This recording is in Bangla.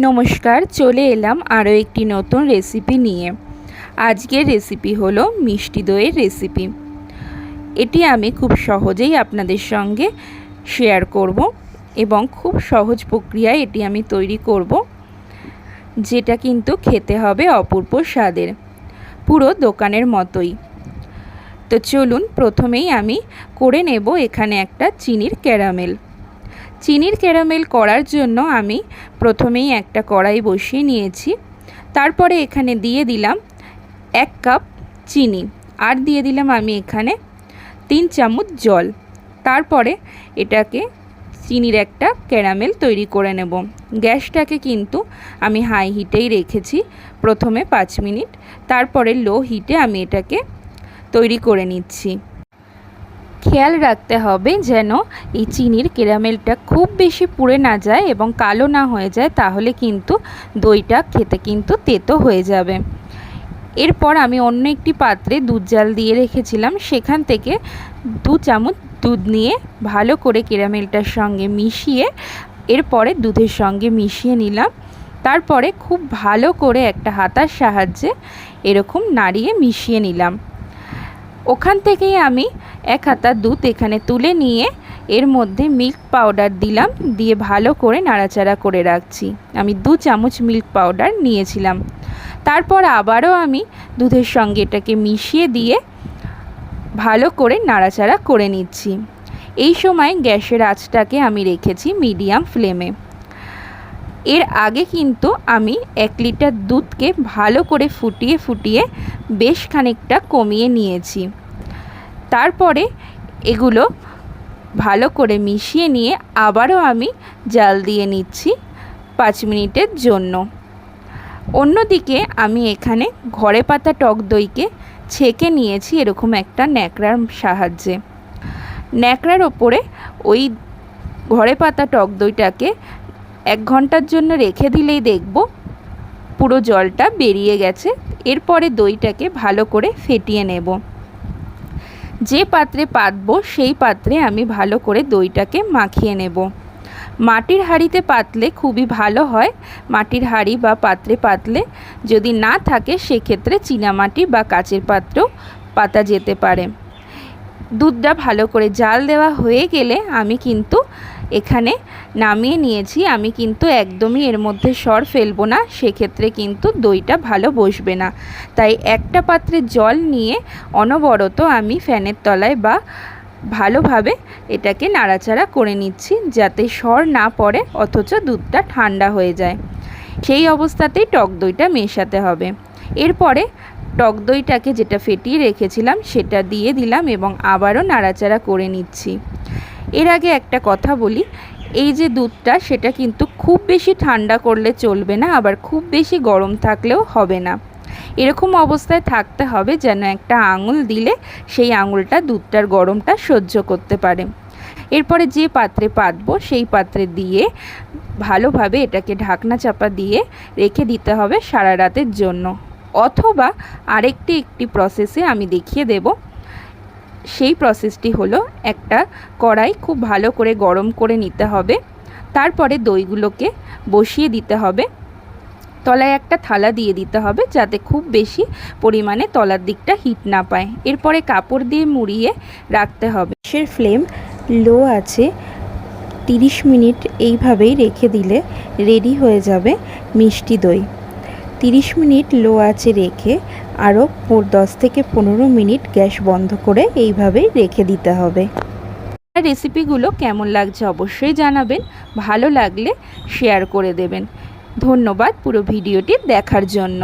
নমস্কার, চলে এলাম আরও একটি নতুন রেসিপি নিয়ে। আজকের রেসিপি হলো মিষ্টি দইয়ের রেসিপি। এটি আমি খুব সহজেই আপনাদের সঙ্গে শেয়ার করব এবং খুব সহজ প্রক্রিয়ায় এটি আমি তৈরি করব, যেটা কিন্তু খেতে হবে অপূর্ব স্বাদের, পুরো দোকানের মতোই। তো চলুন, প্রথমেই আমি করে নেব এখানে একটা চিনির ক্যারামেল। চিনির ক্যারামেল করার জন্য আমি প্রথমেই একটা কড়াই বসিয়ে নিয়েছি। তারপরে এখানে দিয়ে দিলাম 1 কাপ চিনি, আর দিয়ে দিলাম আমি এখানে 3 চামচ জল। তারপরে এটাকে চিনির একটা ক্যারামেল তৈরি করে নেব। গ্যাসটাকে কিন্তু আমি হাই হিটেই রেখেছি প্রথমে 5 মিনিট, তারপরে লো হিটে আমি এটাকে তৈরি করে নিচ্ছি। খেয়াল রাখতে হবে যেন এই চিনির ক্যারামেলটা খুব বেশি পুড়ে না যায় এবং কালো না হয়ে যায়, তাহলে কিন্তু দইটা খেতে কিন্তু তেতো হয়ে যাবে। এরপর আমি অন্য একটি পাত্রে দুধ জাল দিয়ে রেখেছিলাম, সেখান থেকে 2 চামচ দুধ নিয়ে ভালো করে ক্যারামেলটার সঙ্গে মিশিয়ে এরপরে দুধের সঙ্গে মিশিয়ে নিলাম। তারপরে খুব ভালো করে একটা হাতার সাহায্যে এরকম নাড়িয়ে মিশিয়ে নিলাম। ওখান থেকেই আমি 1 হাতা দুধ এখানে তুলে নিয়ে এর মধ্যে মিল্ক পাউডার দিলাম, দিয়ে ভালো করে নাড়াচাড়া করে রাখছি। আমি 2 চামচ মিল্ক পাউডার নিয়েছিলাম। তারপর আবারও আমি দুধের সঙ্গে এটাকে মিশিয়ে দিয়ে ভালো করে নাড়াচাড়া করে নিচ্ছি। এই সময় গ্যাসের আঁচটাকে আমি রেখেছি মিডিয়াম ফ্লেমে। এর আগে কিন্তু আমি 1 লিটার দুধকে ভালো করে ফুটিয়ে বেশ খানিকটা কমিয়ে নিয়েছি। তারপরে এগুলো ভালো করে মিশিয়ে নিয়ে আবারও আমি জাল দিয়ে নিচ্ছি 5 মিনিটের জন্য। অন্যদিকে আমি এখানে ঘরে পাতা টক দইকে ছেঁকে নিয়েছি এরকম একটা ন্যাকড়ার সাহায্যে। ন্যাকড়ার ওপরে ওই ঘরে পাতা টক দইটাকে 1 ঘন্টার জন্য রেখে দিলেই দেখব পুরো জলটা বেরিয়ে গেছে। এরপরে দইটাকে ভালো করে ফেটিয়ে নেব। যে পাত্রে পাতবো সেই পাত্রে আমি ভালো করে দইটাকে মাখিয়ে নেব। মাটির হাঁড়িতে পাতলে খুবই ভালো হয়। মাটির হাঁড়ি বা পাত্রে পাতলে যদি না থাকে সেক্ষেত্রে চীনামাটি বা কাচের পাত্রেও পাতা যেতে পারে। দুধটা ভালো করে জাল দেওয়া হয়ে গেলে আমি কিন্তু এখানে নামিয়ে নিয়েছি। আমি কিন্তু একদমই এর মধ্যে সর ফেলবো না, সেক্ষেত্রে কিন্তু দইটা ভালো বসবে না। তাই একটা পাত্রে জল নিয়ে অনবরত আমি ফ্যানের তলায় বা ভালোভাবে এটাকে নাড়াচাড়া করে নিচ্ছি, যাতে সর না পড়ে অথচ দুধটা ঠান্ডা হয়ে যায়। সেই অবস্থাতেই টক দইটা মেশাতে হবে। এরপরে টক দইটাকে যেটা ফেটিয়ে রেখেছিলাম সেটা দিয়ে দিলাম এবং আবারও নাড়াচাড়া করে নিচ্ছি। এর আগে একটা কথা বলি, এই যে দুধটা সেটা কিন্তু খুব বেশি ঠান্ডা করলে চলবে না, আবার খুব বেশি গরম থাকলেও হবে না। এরকম অবস্থায় থাকতে হবে যেন একটা আঙুল দিলে সেই আঙুলটা দুধটার গরমটা সহ্য করতে পারে। এরপরে যে পাত্রে পাতবো সেই পাত্রে দিয়ে ভালোভাবে এটাকে ঢাকনা চাপা দিয়ে রেখে দিতে হবে সারা রাতের জন্য। অথবা একটি প্রসেসে আমি দেখিয়ে দেব। সেই প্রসেসটি হলো, একটা কড়াই খুব ভালো করে গরম করে নিতে হবে। তারপরে দইগুলোকে বসিয়ে দিতে হবে। তলায় একটা থালা দিয়ে দিতে হবে যাতে খুব বেশি পরিমাণে তলার দিকটা হিট না পায়। এরপরে কাপড় দিয়ে মুড়িয়ে রাখতে হবে। গ্যাসের ফ্লেম লো আছে, 30 মিনিট এইভাবেই রেখে দিলে রেডি হয়ে যাবে মিষ্টি দই। 30 মিনিট লো আছে রেখে আরও 10 থেকে 15 মিনিট গ্যাস বন্ধ করে এইভাবেই রেখে দিতে হবে। রেসিপিগুলো কেমন লাগছে অবশ্যই জানাবেন, ভালো লাগলে শেয়ার করে দেবেন। ধন্যবাদ পুরো ভিডিওটি দেখার জন্য।